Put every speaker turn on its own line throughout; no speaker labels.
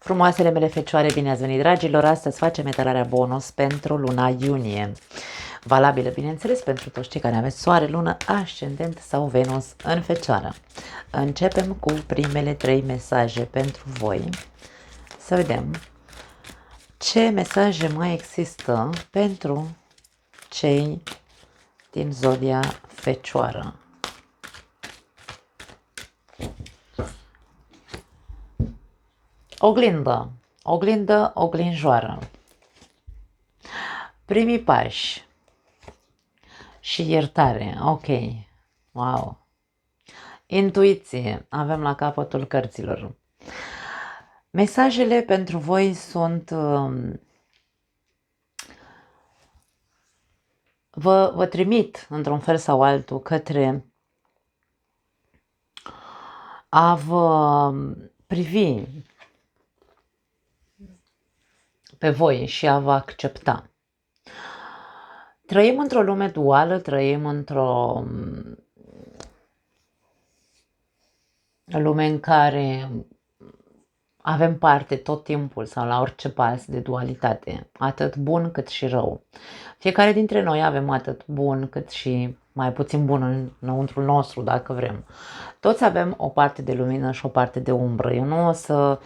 Frumoasele mele fecioare, bine ați venit, dragilor! Astăzi facem etalarea bonus pentru luna iunie. Valabilă, bineînțeles, pentru toți cei care aveți soare, lună, ascendent sau Venus în fecioară. Începem cu primele 3 mesaje pentru voi. Să vedem ce mesaje mai există pentru cei din zodia fecioară. Oglindă, oglindă, oglinjoară. Primii pași și iertare, ok, wow. Intuiție, avem la capătul cărților. Mesajele pentru voi sunt, vă trimit într-un fel sau altul către a vă privi pe voi și a vă accepta. Trăim într-o lume duală, trăim într-o lume în care avem parte tot timpul sau la orice pas de dualitate, atât bun cât și rău. Fiecare dintre noi avem atât bun cât și mai puțin bun înăuntrul nostru, dacă vrem. Toți avem o parte de lumină și o parte de umbră. Eu nu o să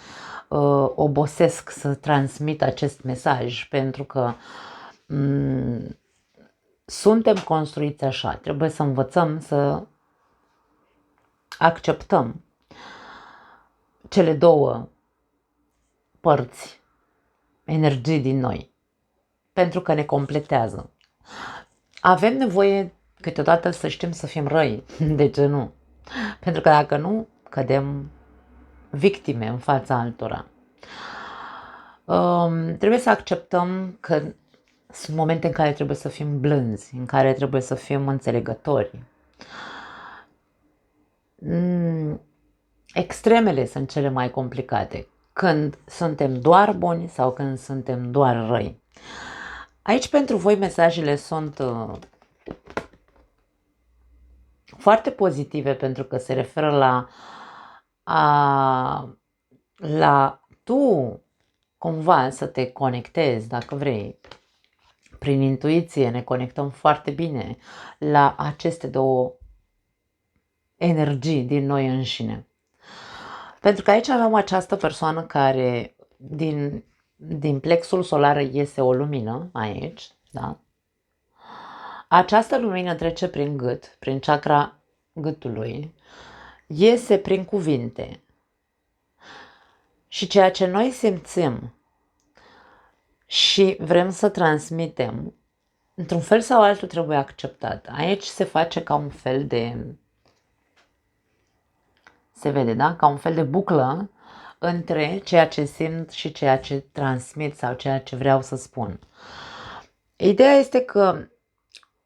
obosesc să transmit acest mesaj, pentru că suntem construiți așa. Trebuie să învățăm să acceptăm cele două părți, energii din noi, pentru că ne completează. Avem nevoie câteodată să știm să fim răi, de ce nu? Pentru că dacă nu, cădem victime în fața altora. Trebuie să acceptăm că sunt momente în care trebuie să fim blânzi, în care trebuie să fim înțelegători. Extremele sunt cele mai complicate, când suntem doar buni sau când suntem doar răi. Aici pentru voi mesajele sunt foarte pozitive, pentru că se referă la tu cumva să te conectezi, dacă vrei. Prin intuiție ne conectăm foarte bine la aceste două energii din noi înșine. Pentru că aici avem această persoană care din plexul solar iese o lumină aici, da? Această lumină trece prin gât, prin chakra gâtului, iese prin cuvinte. Și ceea ce noi simțim și vrem să transmitem, într-un fel sau altul trebuie acceptat. Aici se face ca un fel de, se vede, da? Ca un fel de buclă între ceea ce simt și ceea ce transmit sau ceea ce vreau să spun. Ideea este că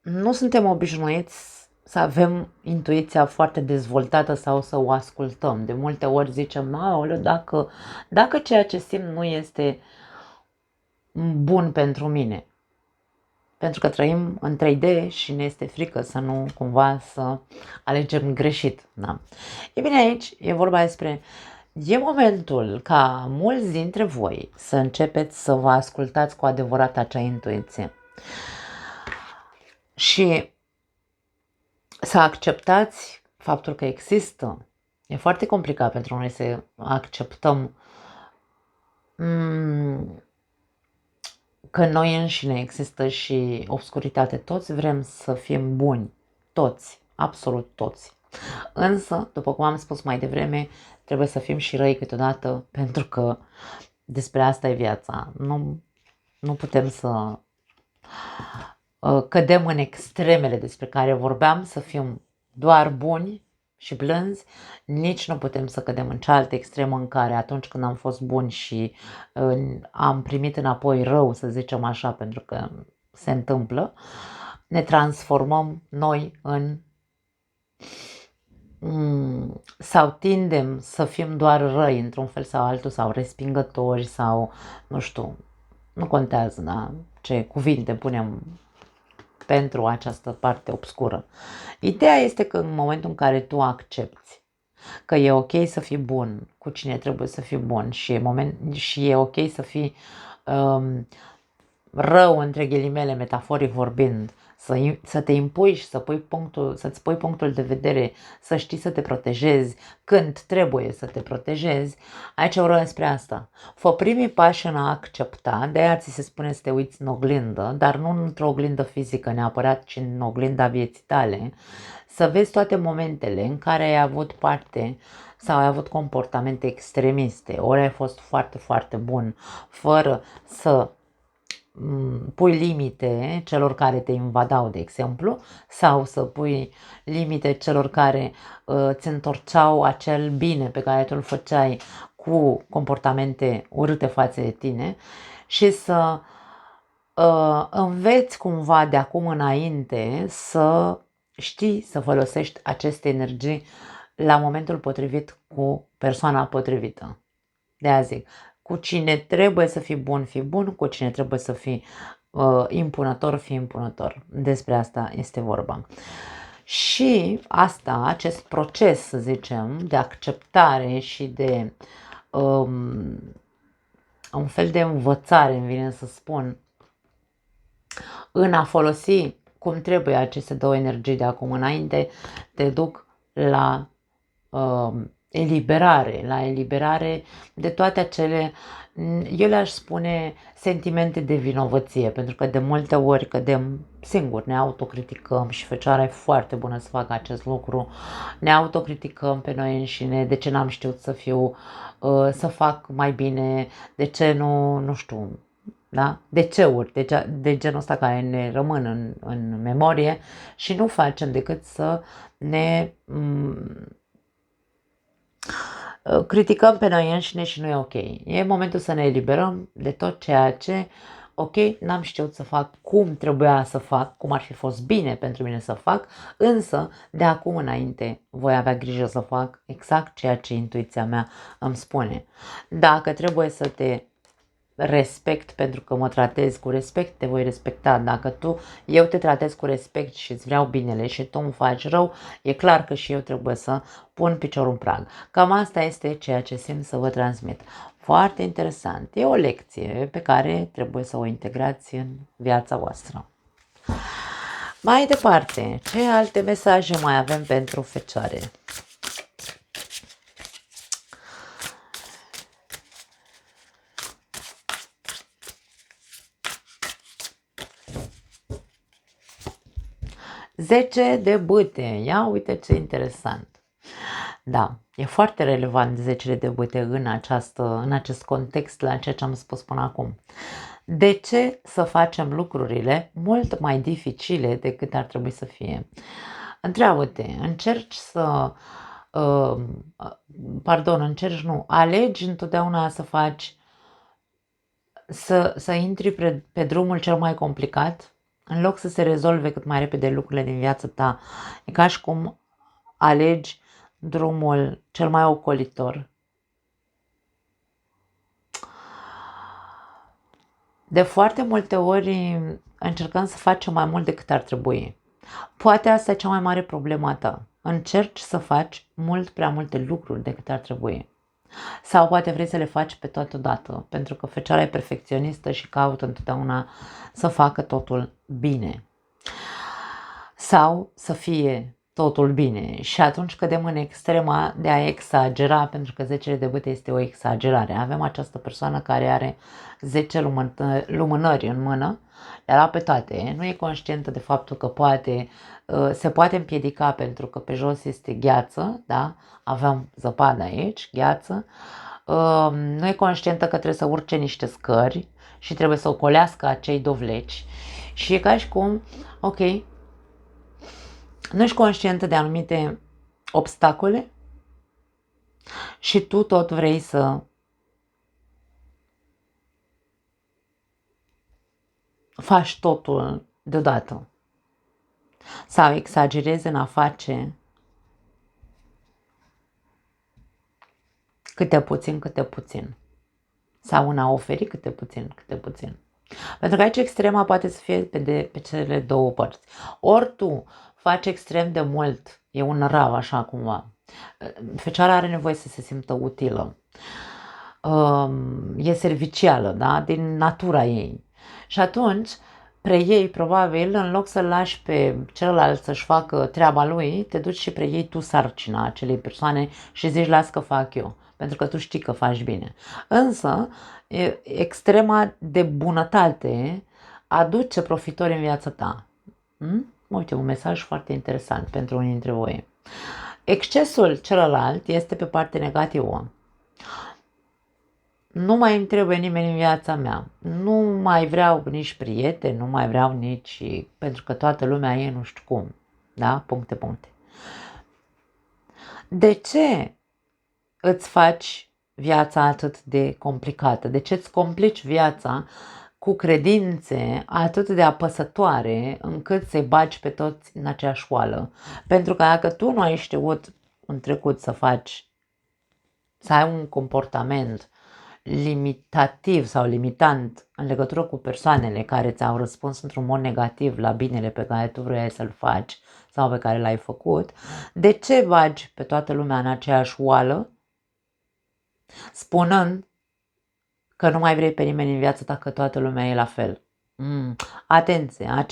nu suntem obișnuiți să avem intuiția foarte dezvoltată sau să o ascultăm. De multe ori zicem, aoleu, dacă ceea ce simt nu este bun pentru mine. Pentru că trăim în 3D și ne este frică să nu cumva să alegem greșit. Da? E bine, aici e vorba despre, e momentul ca mulți dintre voi să începeți să vă ascultați cu adevărat acea intuiție. Și să acceptați faptul că există. E foarte complicat pentru noi să acceptăm că noi înșine există și obscuritate. Toți vrem să fim buni. Toți. Absolut toți. Însă, după cum am spus mai devreme, trebuie să fim și răi câteodată, pentru că despre asta e viața. Nu putem să cădem în extremele despre care vorbeam, să fim doar buni și blânzi, nici nu putem să cădem în cealaltă extremă în care atunci când am fost buni și am primit înapoi rău, să zicem așa, pentru că se întâmplă, ne transformăm noi în sau tindem să fim doar răi într-un fel sau altul, sau respingători, sau nu știu, nu contează, da? Ce cuvinte punem pentru această parte obscură. Ideea este că în momentul în care tu accepti că e ok să fii bun cu cine trebuie să fii bun și e ok să fii rău, între ghilimele, metaforic vorbind, să te impui și să-ți pui punctul de vedere, să știi să te protejezi când trebuie să te protejezi, aici vorbim spre asta. Fă primii pași în a accepta, de-aia ți se spune să te uiți în oglindă, dar nu într-o oglindă fizică neapărat, ci în oglinda vieții tale, să vezi toate momentele în care ai avut parte sau ai avut comportamente extremiste, ori ai fost foarte, foarte bun, fără să pui limite celor care te invadau, de exemplu, sau să pui limite celor care îți întorceau acel bine pe care tu îl făceai cu comportamente urâte față de tine și să înveți cumva de acum înainte să știi să folosești aceste energii la momentul potrivit cu persoana potrivită. De-aia zic, cu cine trebuie să fii bun, cu cine trebuie să fii impunător, fii impunător. Despre asta este vorba. Și asta, acest proces, să zicem, de acceptare și de un fel de învățare, îmi vine să spun, în a folosi cum trebuie aceste două energii de acum înainte, te duc la eliberare de toate acele, eu le-aș spune, sentimente de vinovăție, pentru că de multe ori cădem singuri, ne autocriticăm și Fecioara e foarte bună să facă acest lucru, ne autocriticăm pe noi înșine, de ce n-am știut să fac mai bine, de ce nu știu, da? De-ceuri, de genul ăsta care ne rămân în memorie și nu facem decât să ne criticăm pe noi înșine și nu e ok. E momentul să ne eliberăm de tot ceea ce, ok, n-am știut să fac cum trebuia să fac, cum ar fi fost bine pentru mine să fac, însă de acum înainte voi avea grijă să fac exact ceea ce intuiția mea îmi spune. Dacă trebuie să te respect pentru că mă tratezi cu respect, te voi respecta. Dacă eu te tratez cu respect și îți vreau binele și tu îmi faci rău, e clar că și eu trebuie să pun piciorul în prag. Cam asta este ceea ce simt să vă transmit. Foarte interesant. E o lecție pe care trebuie să o integrați în viața voastră. Mai departe, ce alte mesaje mai avem pentru Fecioare? Zece de bâte. Ia uite ce interesant. Da, e foarte relevant 10 de bâte în acest context la ceea ce am spus până acum. De ce să facem lucrurile mult mai dificile decât ar trebui să fie? Întreabă-te, alegi întotdeauna să faci, să intri pe drumul cel mai complicat, în loc să se rezolve cât mai repede lucrurile din viața ta. E ca și cum alegi drumul cel mai ocolitor. De foarte multe ori încercăm să facem mai mult decât ar trebui. Poate asta e cea mai mare problemă a ta. Încerci să faci mult prea multe lucruri decât ar trebui. Sau poate vrei să le faci pe toată dată, pentru că Fecioara e perfecționistă și caută întotdeauna să facă totul bine. Sau să fie totul bine și atunci cădem în extrema de a exagera, pentru că 10 de bâte este o exagerare. Avem această persoană care are 10 lumânări în mână, le-a luat pe toate, nu e conștientă de faptul că se poate împiedica pentru că pe jos este gheață, da? Avem zăpadă aici, gheață, nu e conștientă că trebuie să urce niște scări și trebuie să ocolească acei dovleci și e ca și cum, ok, nu ești conștientă de anumite obstacole și tu tot vrei să faci totul deodată. Sau exagerezi în a face câte puțin. Sau în a oferi câte puțin. Pentru că aici extrema poate să fie pe cele două părți. Ori tu faci extrem de mult, e un rav așa cumva, Fecioara are nevoie să se simtă utilă. E servicială, da? Din natura ei. Și atunci preiei, probabil, în loc să-l lași pe celălalt să-și facă treaba lui, te duci și preiei tu sarcina acelei persoane și zici, las că fac eu, pentru că tu știi că faci bine. Însă, extrema de bunătate aduce profitori în viața ta. Uite, un mesaj foarte interesant pentru unii dintre voi. Excesul celălalt este pe partea negativă. Nu mai îmi trebuie nimeni în viața mea. Nu mai vreau nici prieteni, nu mai vreau nici... pentru că toată lumea e nu știu cum. Da? Puncte, puncte. De ce îți faci viața atât de complicată? De ce îți complici viața cu credințe atât de apăsătoare încât să-i bagi pe toți în aceeași oală? Pentru că dacă tu nu ai știut în trecut să ai un comportament limitativ sau limitant în legătură cu persoanele care ți-au răspuns într-un mod negativ la binele pe care tu vrei să-l faci sau pe care l-ai făcut, de ce bagi pe toată lumea în aceeași oală, spunând că nu mai vrei pe nimeni în viața ta, că toată lumea e la fel? Atenție,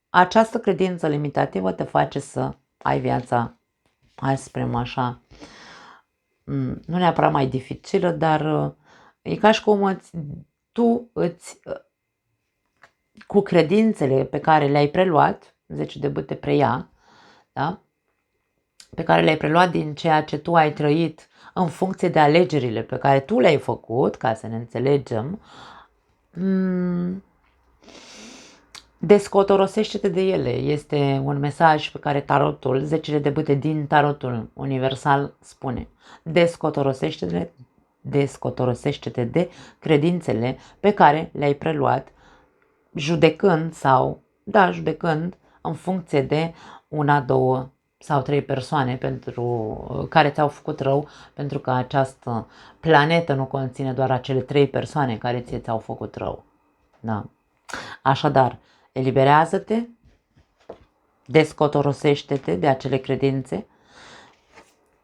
această credință limitativă te face să ai viața, hai să spunem așa, nu neapărat mai dificilă, dar e ca și cum cu credințele pe care le-ai preluat, 10 de bâte preia, da? Pe care le-ai preluat din ceea ce tu ai trăit în funcție de alegerile pe care tu le-ai făcut, ca să ne înțelegem, descotorosește-te de ele. Este un mesaj pe care tarotul, 10 de bâte din tarotul universal spune. Descotorosește-te de credințele pe care le-ai preluat, judecând în funcție de 1, 2 sau 3 persoane pentru care ți-au făcut rău, pentru că această planetă nu conține doar acele 3 persoane care ți-au făcut rău. Da. Așadar, eliberează-te, descotorosește-te de acele credințe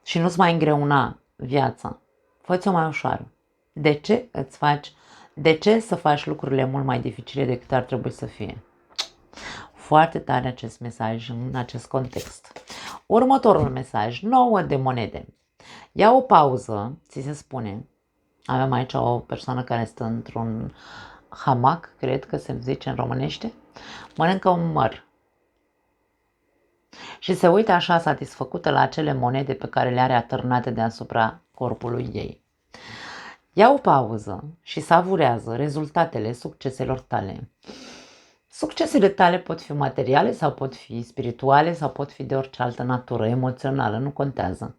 și nu-ți mai îngreuna viața. Fă-ți-o mai ușoară. De ce să faci lucrurile mult mai dificile decât ar trebui să fie? Foarte tare acest mesaj în acest context. Următorul mesaj, 9 de monede. Ia o pauză, ți se spune. Avem aici o persoană care stă într-un hamac, cred că se zice în românește, mănâncă un măr și se uită așa satisfăcută la acele monede pe care le are atârnate deasupra corpului ei. Ia o pauză și savurează rezultatele succeselor tale. Succesele tale pot fi materiale sau pot fi spirituale sau pot fi de orice altă natură, emoțională, nu contează.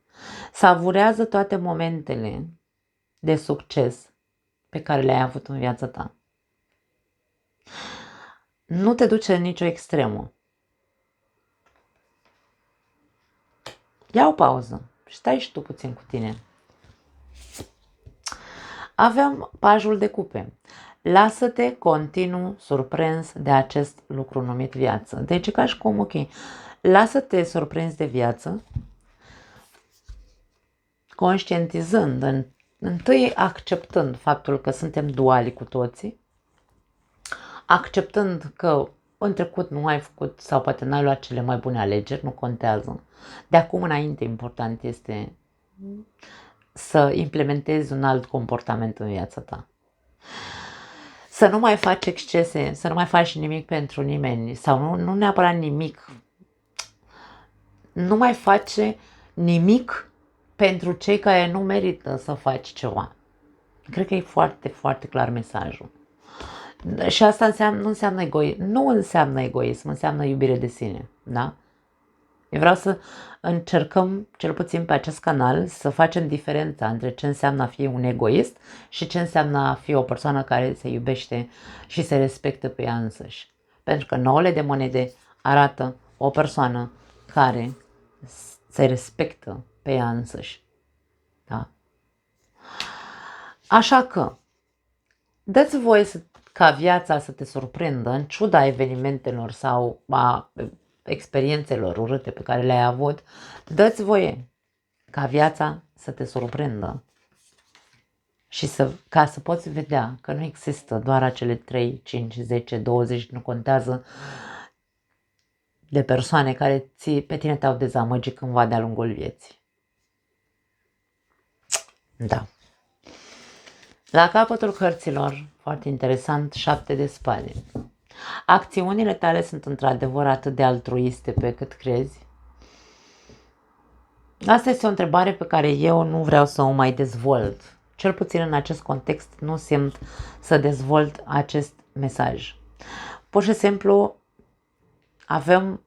Savurează toate momentele de succes pe care le-ai avut în viața ta. Nu te duce în nicio extremă. Ia o pauză și stai și tu puțin cu tine. Avem pajul de cupe. Lasă-te continuu surprins de acest lucru numit viață. Deci ca și cum, ok, lasă-te surprins de viață, conștientizând, întâi acceptând faptul că suntem duali cu toții, acceptând că în trecut nu ai făcut sau poate n-ai luat cele mai bune alegeri, nu contează. De acum înainte important este să implementezi un alt comportament în viața ta. Să nu mai faci excese, să nu mai faci nimic pentru nimeni sau nu neapărat nimic. Nu mai face nimic pentru cei care nu merită să faci ceva. Cred că e foarte, foarte clar mesajul. Și asta nu înseamnă egoism, înseamnă iubire de sine, da? Eu vreau să încercăm, cel puțin pe acest canal, să facem diferența între ce înseamnă a fi un egoist și ce înseamnă a fi o persoană care se iubește și se respectă pe ea însăși. Pentru că 9 de monede arată o persoană care se respectă pe ea însăși. Da? Așa că, dă-ți voie ca viața să te surprindă în ciuda evenimentelor sau a experiențelor urâte pe care le-ai avut, dă-ți voie ca viața să te surprindă și ca să poți vedea că nu există doar acele 3, 5, 10, 20, nu contează, de persoane care pe tine te-au dezamăgit cândva de-a lungul vieții. Da. La capătul cărților, foarte interesant, 7 de spade. Acțiunile tale sunt într-adevăr atât de altruiste pe cât crezi? Asta este o întrebare pe care eu nu vreau să o mai dezvolt. Cel puțin în acest context nu simt să dezvolt acest mesaj. Pur și simplu avem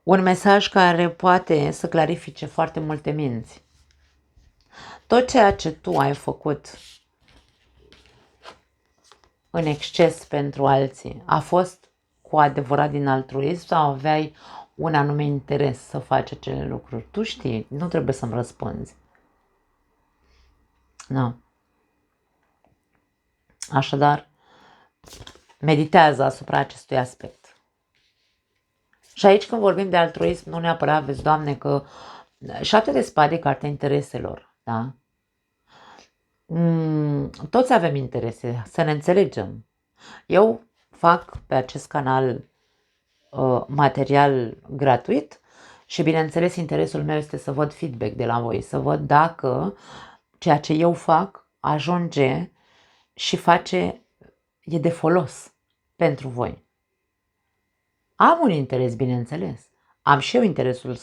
un mesaj care poate să clarifice foarte multe minți. Tot ceea ce tu ai făcut în exces pentru alții a fost cu adevărat din altruism sau aveai un anume interes să faci acele lucruri? Tu știi, nu trebuie să-mi răspunzi. Nu. Așadar, meditează asupra acestui aspect. Și aici când vorbim de altruism, nu neapărat, vezi, Doamne, că 7 de spade e cartea intereselor, da? Toți avem interese, să ne înțelegem. Eu fac pe acest canal material gratuit și bineînțeles interesul meu este să văd feedback de la voi, să văd dacă ceea ce eu fac ajunge și e de folos pentru voi. Am un interes, bineînțeles. Am și eu interesul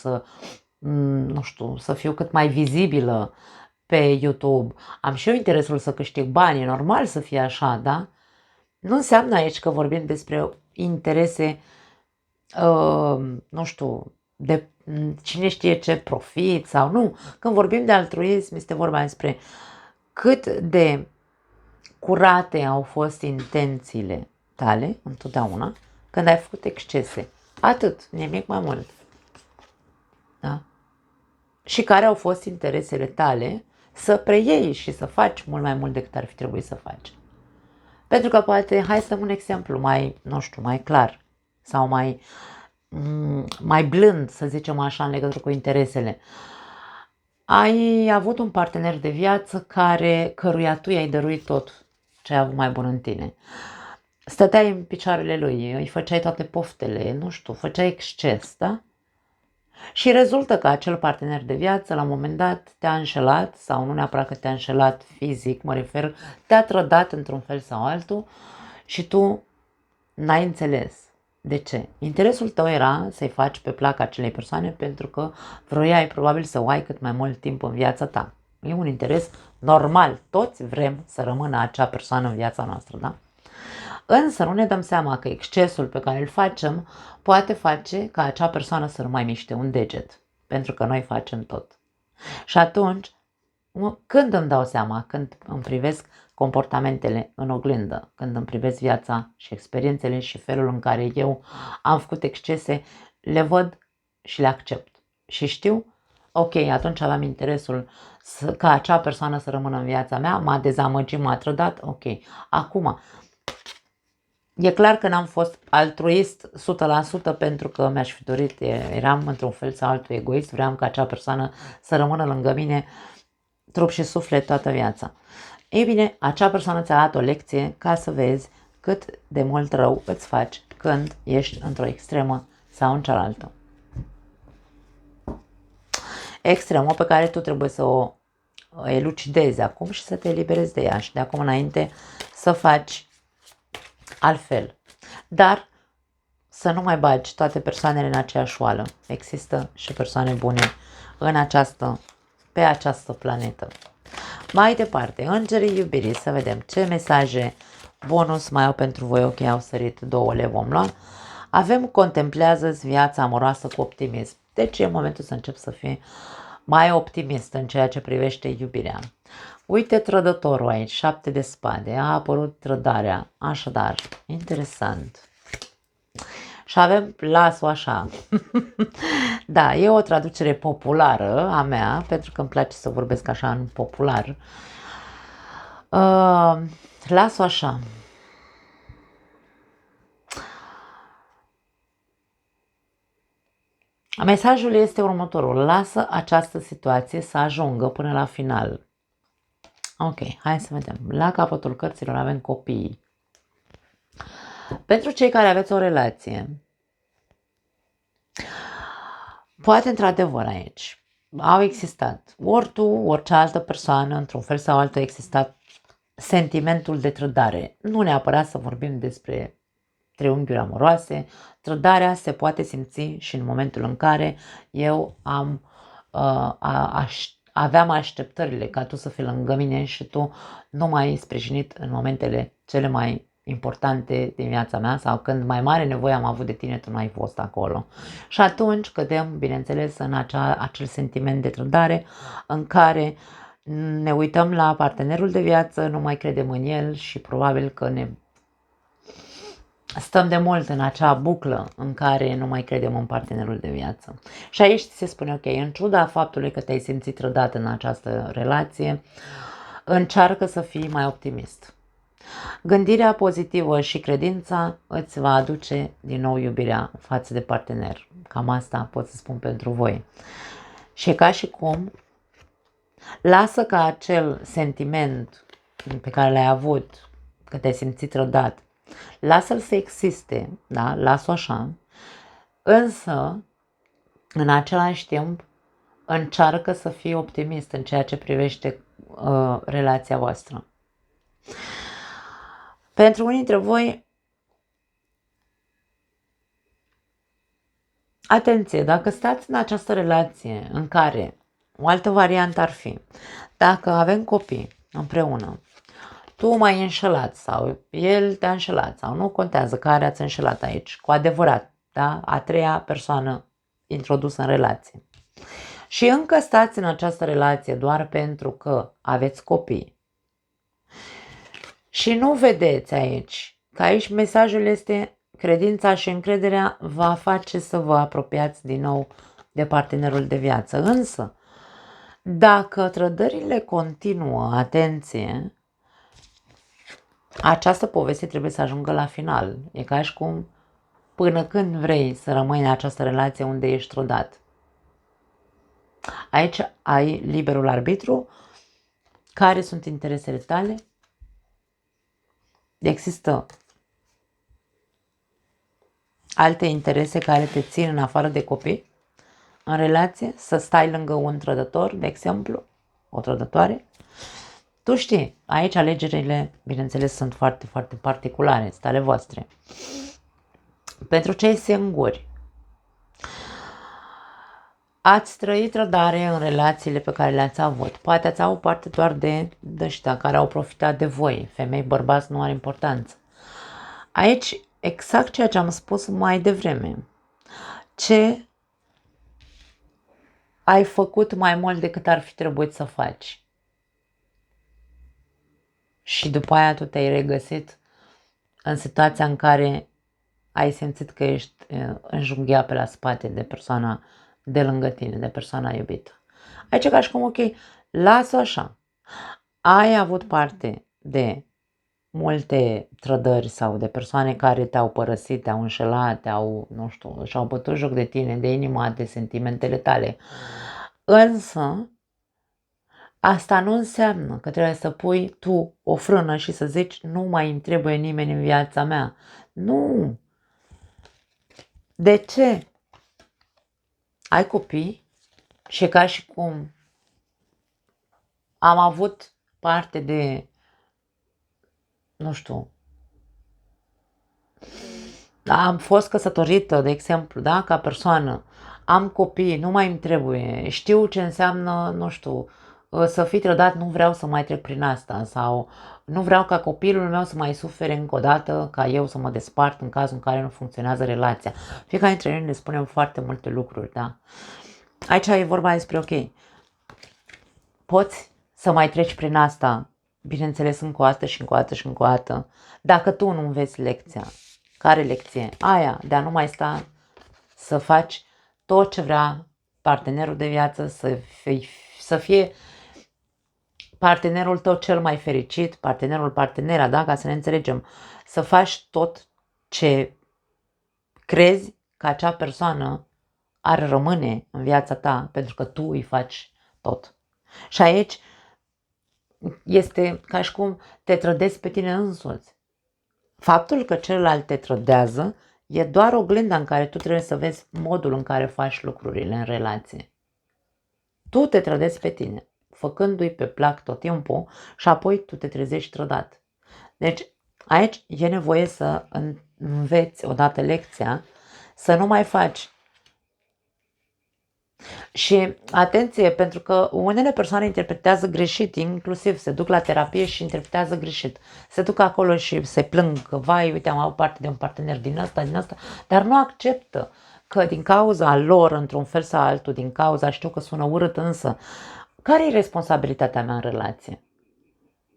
să fiu cât mai vizibilă pe YouTube. Am și eu interesul să câștig bani, e normal să fie așa, da? Nu înseamnă aici că vorbim despre interese, de cine știe ce profit sau nu. Când vorbim de altruism, este vorba despre cât de curate au fost intențiile tale, întotdeauna, când ai făcut excese. Atât, nimic mai mult. Da? Și care au fost interesele tale să preiei și să faci mult mai mult decât ar fi trebuit să faci. Pentru că poate, hai să dăm un exemplu mai clar sau mai blând, să zicem așa, în legătură cu interesele. Ai avut un partener de viață căruia tu i-ai dăruit tot ce ai avut mai bun în tine. Stăteai în picioarele lui, îi făceai toate poftele, făceai exces, da? Și rezultă că acel partener de viață, la un moment dat, te-a înșelat, sau nu neapărat că te-a înșelat fizic, mă refer, te-a trădat într-un fel sau altul și tu n-ai înțeles. De ce? Interesul tău era să-i faci pe plac acelei persoane pentru că vroiai probabil să o ai cât mai mult timp în viața ta. E un interes normal. Toți vrem să rămână acea persoană în viața noastră, da? Însă nu ne dăm seama că excesul pe care îl facem poate face ca acea persoană să nu mai miște un deget. Pentru că noi facem tot. Și atunci, când îmi dau seama, când îmi privesc comportamentele în oglindă, când îmi privesc viața și experiențele și felul în care eu am făcut excese, le văd și le accept. Și știu, ok, atunci aveam interesul ca acea persoană să rămână în viața mea, m-a dezamăgit, m-a trădat, ok. Acum, e clar că n-am fost altruist 100% pentru că mi-aș fi dorit, eram într-un fel sau altul egoist, vreau ca acea persoană să rămână lângă mine trup și suflet toată viața. Ei bine, acea persoană ți-a dat o lecție ca să vezi cât de mult rău îți faci când ești într-o extremă sau în cealaltă. Extremă pe care tu trebuie să o elucidezi acum și să te eliberezi de ea și de acum înainte să faci altfel. Dar să nu mai bagi toate persoanele în aceeași oală. Există și persoane bune pe această planetă. Mai departe, îngerii iubirii, să vedem ce mesaje bonus mai au pentru voi. Ok, au sărit 2, le vom lua. Avem contemplează-ți viața amoroasă cu optimism. Deci e momentul să încep să fii mai optimist în ceea ce privește iubirea. Uite trădătorul aici, 7 de spade, a apărut trădarea, așadar, interesant. Și avem las-o așa. Da, e o traducere populară a mea, pentru că îmi place să vorbesc așa în popular. Las-o așa. Mesajul este următorul. Lasă această situație să ajungă până la final. Ok, hai să vedem. La capătul cărților avem copiii. Pentru cei care aveți o relație, poate într-adevăr aici au existat, ori tu, ori cealaltă persoană, într-un fel sau altul a existat sentimentul de trădare. Nu neapărat să vorbim despre triunghiuri amoroase, trădarea se poate simți și în momentul în care eu aveam așteptările ca tu să fii lângă mine și tu nu m-ai sprijinit în momentele cele mai importante din viața mea sau când mai mare nevoie am avut de tine, tu nu ai fost acolo. Și atunci cădem, bineînțeles, în acel sentiment de trădare în care ne uităm la partenerul de viață, nu mai credem în el și probabil că ne stăm de mult în acea buclă în care nu mai credem în partenerul de viață. Și aici se spune, ok, în ciuda faptului că te-ai simțit trădat în această relație, încearcă să fii mai optimist. Gândirea pozitivă și credința îți va aduce din nou iubirea față de partener. Cam asta pot să spun pentru voi. Și ca și cum lasă ca acel sentiment pe care l-ai avut, că te-ai simțit trădat, lasă-l să existe, da? Lasă-o așa, însă, în același timp, încearcă să fii optimist în ceea ce privește relația voastră. Pentru unii dintre voi, atenție, dacă stați în această relație în care o altă variantă ar fi, dacă avem copii împreună, tu m-ai înșelat sau el te-a înșelat sau nu contează care ați înșelat aici, cu adevărat, da? A treia persoană introdusă în relație. Și încă stați în această relație doar pentru că aveți copii. Și nu vedeți aici, că aici mesajul este credința și încrederea va face să vă apropiați din nou de partenerul de viață. Însă, dacă trădările continuă, atenție, această poveste trebuie să ajungă la final. E ca și cum până când vrei să rămâi în această relație unde ești trădat. Aici ai liberul arbitru. Care sunt interesele tale? Există alte interese care te țin în afară de copii în relație? Să stai lângă un trădător, de exemplu, o trădătoare? Tu știi, aici alegerile, bineînțeles, sunt foarte, foarte particulare, sunt ale voastre. Pentru cei singuri, ați trăit trădare în relațiile pe care le-ați avut. Poate ați avut parte doar de ăștia care au profitat de voi. Femei, bărbați, nu are importanță. Aici, exact ceea ce am spus mai devreme. Ce ai făcut mai mult decât ar fi trebuit să faci? Și după aia tu te-ai regăsit în situația în care ai simțit că ești înjunghiat pe la spate de persoana de lângă tine, de persoana iubită. Aici ca și cum, ok, lasă așa. Ai avut parte de multe trădări sau de persoane care te-au părăsit, te-au înșelat, nu știu, și-au bătut joc de tine, de inima, de sentimentele tale. Însă, asta nu înseamnă că trebuie să pui tu o frână și să zici nu mai îmi trebuie nimeni în viața mea. Nu! De ce? Ai copii și e ca și cum am avut parte de, nu știu, am fost căsătorită, de exemplu, da, ca persoană, am copii, nu mai îmi trebuie, știu ce înseamnă, nu știu, să fii trădat, nu vreau să mai trec prin asta sau nu vreau ca copilul meu să mai sufere încă o dată, ca eu să mă despart în cazul în care nu funcționează relația. Fiecare dintre noi ne spunem foarte multe lucruri, da? Aici e vorba despre, ok, poți să mai treci prin asta, bineînțeles încă o dată și încă o dată și încă o dată, dacă tu nu înveți lecția. Care lecție? Aia, de a nu mai sta să faci tot ce vrea partenerul de viață, să fie partenerul tău cel mai fericit, partenera, da? Ca să ne înțelegem, să faci tot ce crezi că acea persoană ar rămâne în viața ta pentru că tu îi faci tot. Și aici este ca și cum te trădezi pe tine însuți. Faptul că celălalt te trădează e doar oglinda în care tu trebuie să vezi modul în care faci lucrurile în relație. Tu te trădezi pe tine, făcându-i pe plac tot timpul și apoi tu te trezești trădat. Deci aici e nevoie să înveți odată lecția, să nu mai faci. Și atenție, pentru că unele persoane interpretează greșit, inclusiv se duc la terapie și interpretează greșit. Se duc acolo și se plâng că, vai, uite, am avut parte de un partener din asta, dar nu acceptă că din cauza lor, într-un fel sau altul, din cauza, știu că sună urât, însă, care e responsabilitatea mea în relație?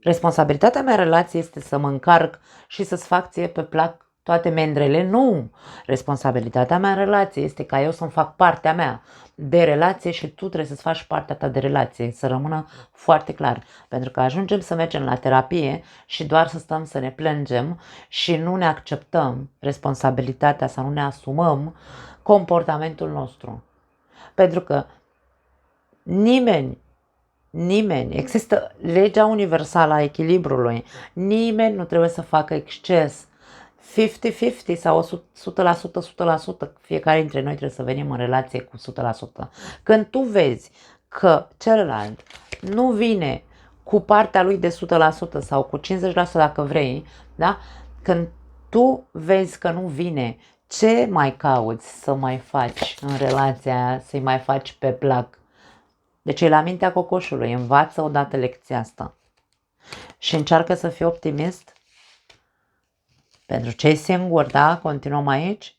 Responsabilitatea mea în relație este să mă încarc și să-ți fac ție pe plac toate mendrele? Nu! Responsabilitatea mea în relație este ca eu să-mi fac partea mea de relație și tu trebuie să-ți faci partea ta de relație, să rămână foarte clar. Pentru că ajungem să mergem la terapie și doar să stăm să ne plângem și nu ne acceptăm responsabilitatea sau nu ne asumăm comportamentul nostru. Pentru că nimeni, există legea universală a echilibrului, nimeni nu trebuie să facă exces. 50-50 sau 100%, fiecare dintre noi trebuie să venim în relație cu 100%. Când tu vezi că celălalt nu vine cu partea lui de 100% sau cu 50% dacă vrei, da? Când tu vezi că nu vine, ce mai cauți să mai faci în relația aia, să-i mai faci pe plac? Deci e la mintea cocoșului, învață odată lecția asta și încearcă să fii optimist. Pentru cei singuri, da, continuăm aici.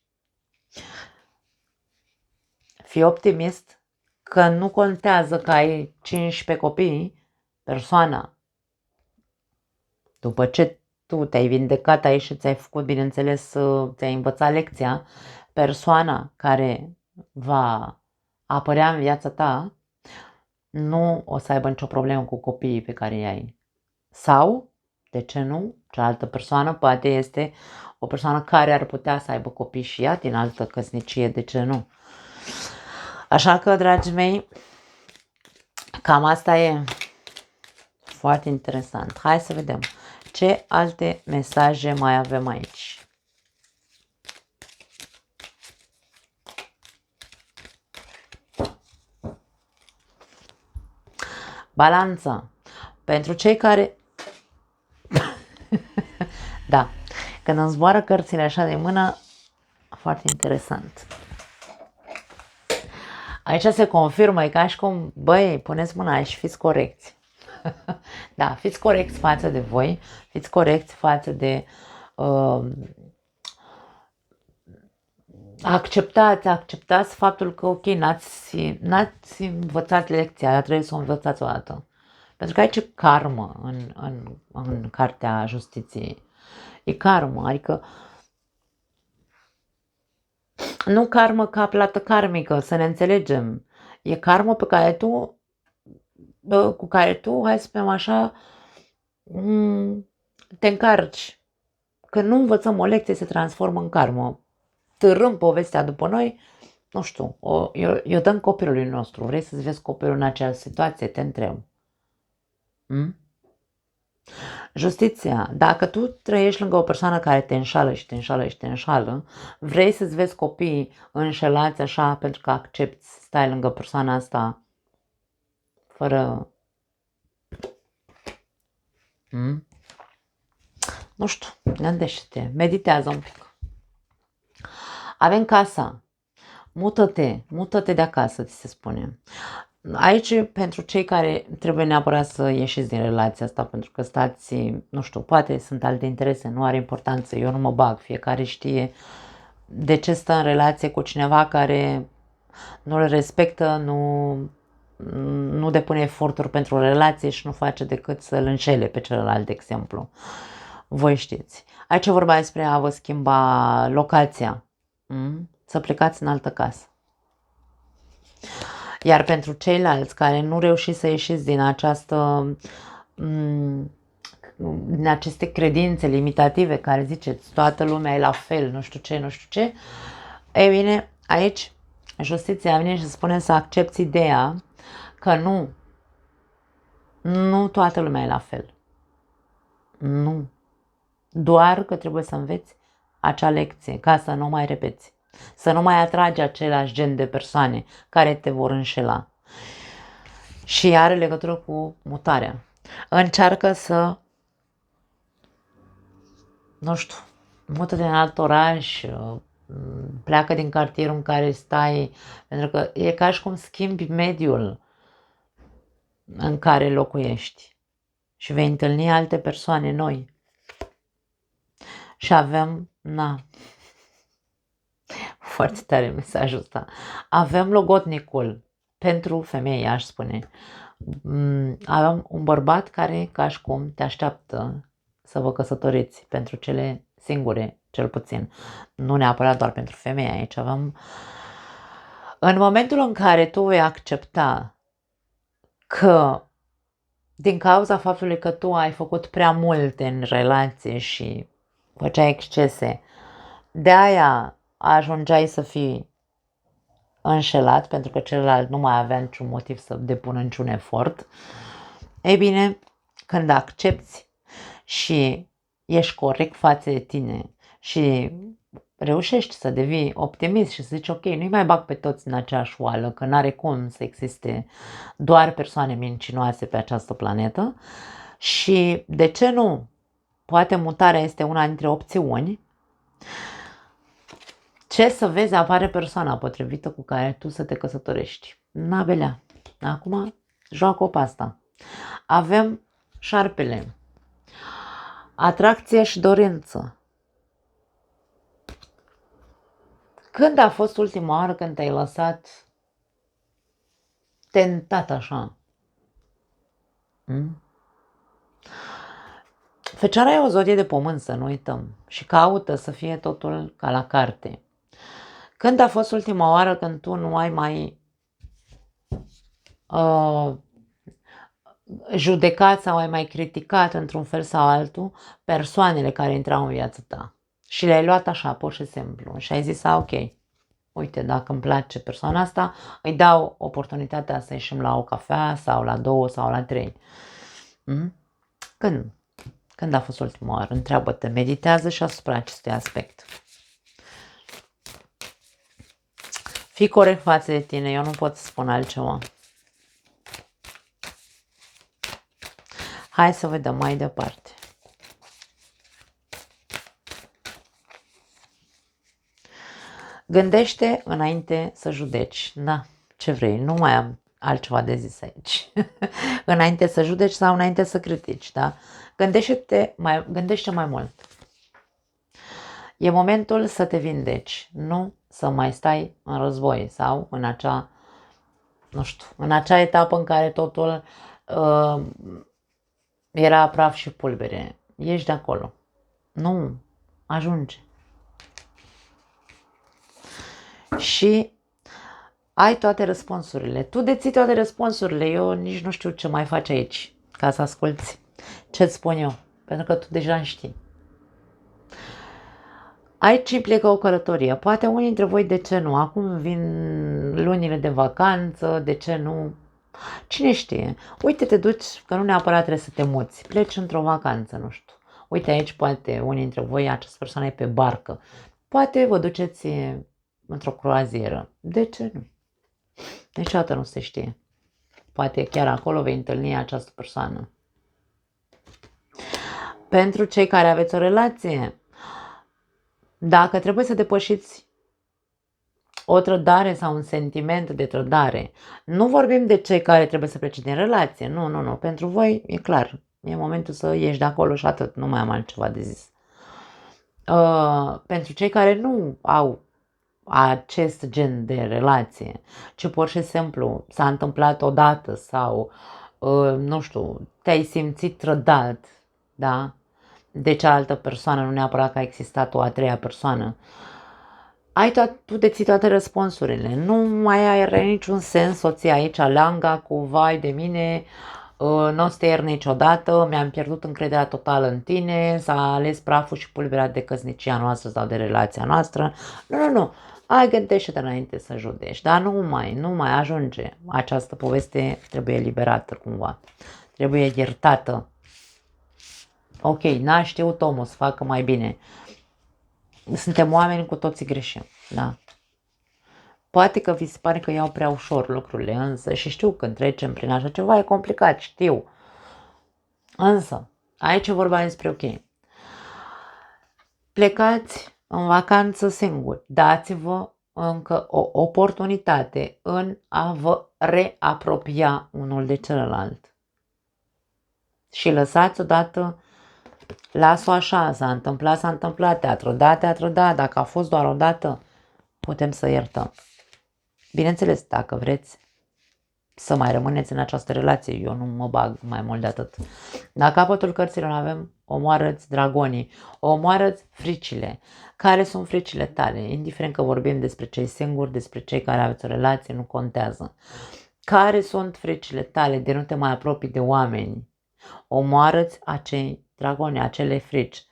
Fii optimist că nu contează că ai 15 copii, persoana. După ce tu te-ai vindecat aici și ți-ai făcut, bineînțeles, ți-ai învățat lecția, persoana care va apărea în viața ta nu o să aibă nicio problemă cu copiii pe care îi ai. Sau, de ce nu, cealaltă persoană poate este o persoană care ar putea să aibă copii și ea din altă căsnicie, de ce nu? Așa că, dragii mei, cam asta e foarte interesant. Hai să vedem ce alte mesaje mai avem aici. Balanța. Pentru cei care... Da, când îmi zboară cărțile așa de mână, foarte interesant. Aici se confirmă, e ca și cum, băi, puneți mâna aici și fiți corecți. Da, fiți corecți față de voi, fiți corecți față de... acceptați faptul că, ok, n-ați învățat lecția, dar trebuie să o învățați o dată. Pentru că aici e karmă în Cartea Justiției. E karmă, adică nu karmă ca plată karmică, să ne înțelegem. E karmă pe care cu care tu, hai să spunem așa, te încarci. Când nu învățăm o lecție, se transformă în karmă. Târâm povestea după noi, nu știu, eu dăm copilului nostru. Vrei să-ți vezi copilul în acea situație? Te întreb. Justiția. Dacă tu trăiești lângă o persoană care te înșală și te înșală și te înșală, vrei să-ți vezi copiii înșelați așa pentru că accepti să stai lângă persoana asta fără... Nu știu, gândește-te, meditează un pic. Avem casa. Mută-te de acasă, ți se spune. Aici, pentru cei care trebuie neapărat să ieșiți din relația asta, pentru că stați, nu știu, poate sunt alte interese, nu are importanță, eu nu mă bag, fiecare știe de ce stă în relație cu cineva care nu le respectă, nu depune eforturi pentru o relație și nu face decât să-l înșele pe celălalt, de exemplu. Voi știți. Aici e vorba despre a vă schimba locația, să plecați în altă casă. Iar pentru ceilalți care nu reușiți să ieșiți din din aceste credințe limitative care ziceți toată lumea e la fel, nu știu ce, ei bine, aici Justiția vine și spune să accepti ideea că nu toată lumea e la fel. Nu. Doar că trebuie să înveți acea lecție ca să nu mai repeți. Să nu mai atragi același gen de persoane care te vor înșela. Și are legătură cu mutarea. Încearcă să, nu știu, mută-te în alt oraș, pleacă din cartierul în care stai, pentru că e ca și cum schimbi mediul în care locuiești și vei întâlni alte persoane noi. Și avem, foarte tare mesajul ăsta, avem logotnicul pentru femei, aș spune. Avem un bărbat care, ca și cum, te așteaptă să vă căsătoriți pentru cele singure, cel puțin. Nu neapărat doar pentru femei aici. Avem... În momentul în care tu vei accepta că din cauza faptului că tu ai făcut prea multe în relație și făceai excese, de aia ajungeai să fii înșelat pentru că celălalt nu mai avea niciun motiv să depună niciun efort, ei bine, când accepti și ești corect față de tine și reușești să devii optimist și să zici ok, nu-i mai bag pe toți în aceeași oală, că n-are cum să existe doar persoane mincinoase pe această planetă și de ce nu? Poate mutarea este una dintre opțiuni. Ce să vezi, apare persoana potrivită cu care tu să te căsătorești. N-abelea. Acum joacă-o pe asta. Avem șarpele. Atracție și dorință. Când a fost ultima oară când te-ai lăsat tentat așa? Fecioara e o zodie de pământ, să nu uităm. Și caută să fie totul ca la carte. Când a fost ultima oară când tu nu ai mai judecat sau ai mai criticat într-un fel sau altul persoanele care intrau în viața ta și le-ai luat așa, pur și simplu, și ai zis, ok, uite, dacă îmi place persoana asta, îi dau oportunitatea să ieșim la o cafea sau la 2 sau la 3. Când a fost ultima oară? Întreabă-te, meditează și asupra acestui aspect. Fii corect față de tine, eu nu pot să spun altceva. Hai să vedem mai departe. Gândește înainte să judeci. Da, ce vrei, nu mai am altceva de zis aici. Înainte să judeci sau înainte să critici, da? Gândește mai mult. E momentul să te vindeci, nu să mai stai în război sau în acea, nu știu, în acea etapă în care totul era praf și pulbere. Ești de acolo. Nu, ajunge. Și ai toate răspunsurile. Tu deții toate răspunsurile. Eu nici nu știu ce mai faci aici ca să asculți ce-ți spun eu. Pentru că tu deja știi. Aici implică o călătorie. Poate unii dintre voi, de ce nu? Acum vin lunile de vacanță, de ce nu? Cine știe? Uite, te duci, că nu neapărat trebuie să te muți. Pleci într-o vacanță, nu știu. Uite aici, poate unii dintre voi, această persoană e pe barcă. Poate vă duceți într-o croazieră. De ce nu? Niciodată nu se știe. Poate chiar acolo vei întâlni această persoană. Pentru cei care aveți o relație, dacă trebuie să depășiți o trădare sau un sentiment de trădare, nu vorbim de cei care trebuie să plece din relație, nu, pentru voi e clar, e momentul să ieși de acolo și atât, nu mai am altceva de zis. Pentru cei care nu au acest gen de relație, ci pur și simplu s-a întâmplat odată sau, nu știu, te-ai simțit trădat, da? De cealaltă persoană, nu neapărat că a existat o a treia persoană, tu deții toate răspunsurile. Nu mai are niciun sens soția aici, langa cu vai de mine, nu o să te iert niciodată, mi-am pierdut încrederea totală în tine, s-a ales praful și pulberea de căsnicia noastră sau de relația noastră. Nu. gândește-te înainte să judești, dar nu mai ajunge. Această poveste trebuie eliberată cumva, trebuie iertată. Ok, n-a știut omul să facă mai bine. Suntem oameni, cu toții greșim, da? Poate că vi se pare că iau prea ușor lucrurile, însă, și știu când trecem prin așa ceva e complicat, știu. Însă, aici e vorba despre ok. Plecați în vacanță singuri, dați-vă încă o oportunitate în a vă reapropia unul de celălalt. Și lăsați odată, las-o așa, s-a întâmplat, teatru da, dacă a fost doar o dată, putem să iertăm. Bineînțeles, dacă vreți să mai rămâneți în această relație, eu nu mă bag mai mult de atât. La capătul cărților avem omoară-ți dragonii, omoară-ți fricile. Care sunt fricile tale? Indiferent că vorbim despre cei singuri, despre cei care aveți o relație, nu contează. Care sunt fricile tale de nu te mai apropii de oameni? Omoară-ți acei dragoni, acele frici.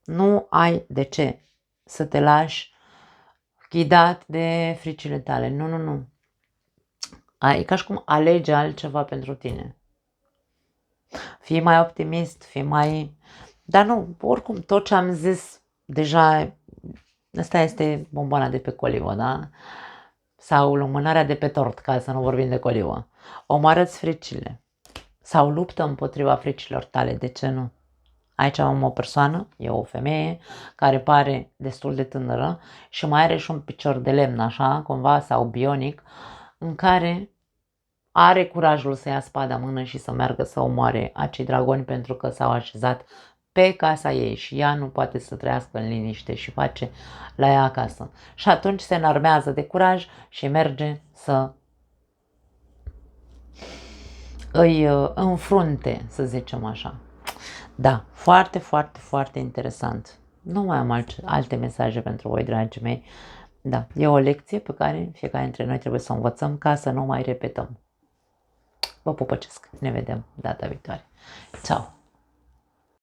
Nu ai de ce să te lași ghidat de fricile tale. Nu. E ca și cum alege altceva pentru tine. Fii mai optimist, fii mai... Dar nu, oricum, tot ce am zis deja, asta este bomboana de pe colivă, da? Sau lumânarea de pe tort, ca să nu vorbim de colivă. Omoară-ți fricile. Sau luptă împotriva fricilor tale, de ce nu? Aici am o persoană, e o femeie, care pare destul de tânără și mai are și un picior de lemn, așa, cumva, sau bionic, în care are curajul să ia spada în mână și să meargă să omoare acei dragoni pentru că s-au așezat pe casa ei și ea nu poate să trăiască în liniște și face la ea acasă. Și atunci se înarmează de curaj și merge să îi înfrunte, să zicem așa. Da, foarte, foarte, foarte interesant. Nu mai am alte mesaje pentru voi, dragii mei. Da, e o lecție pe care fiecare dintre noi trebuie să o învățăm ca să nu mai repetăm. Vă pupăcesc, ne vedem data viitoare. Ciao!